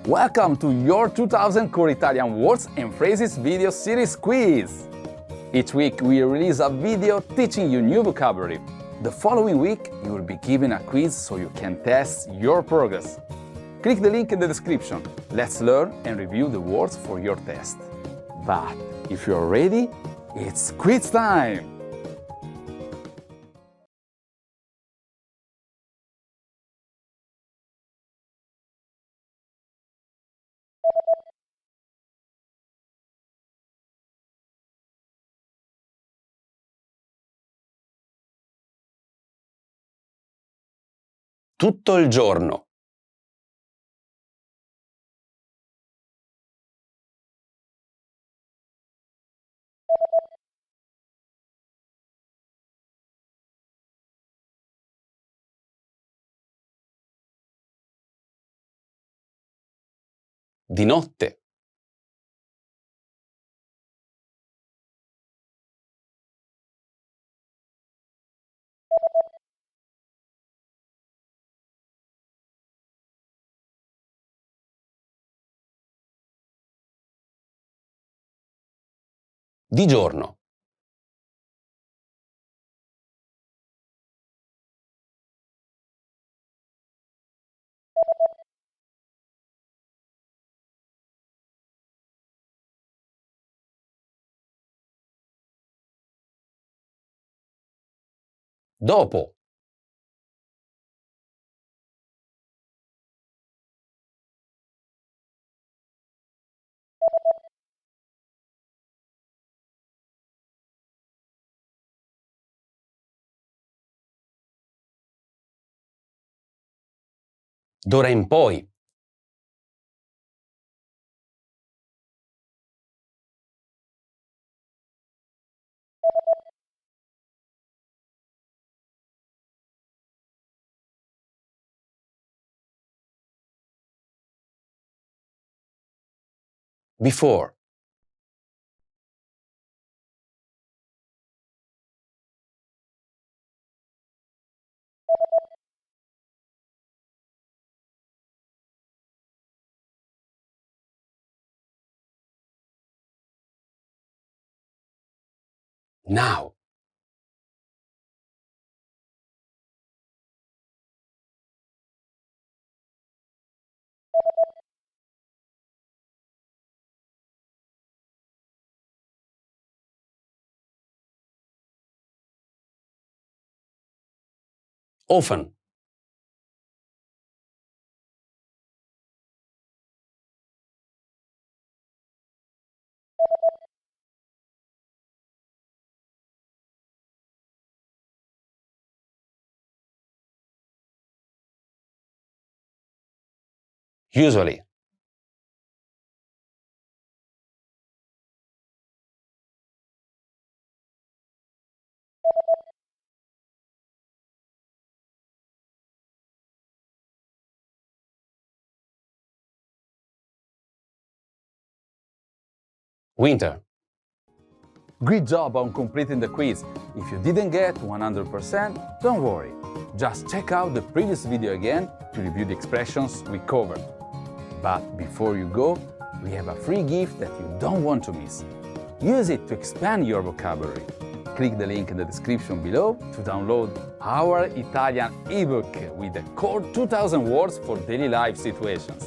Welcome to your 2000 Core Italian Words and Phrases video series quiz! Each week we release a video teaching you new vocabulary. The following week you will be given a quiz so you can test your progress. Click the link in the description. Let's learn and review the words for your test. But if you're ready, it's quiz time! Tutto il giorno. Di notte. Di giorno. Dopo. D'ora in poi. Before. Now. Often. Usually. Winter. Great job on completing the quiz. If you didn't get 100%, don't worry. Just check out the previous video again to review the expressions we covered. But before you go, we have a free gift that you don't want to miss. Use it to expand your vocabulary. Click the link in the description below to download our Italian ebook with the core 2000 words for daily life situations.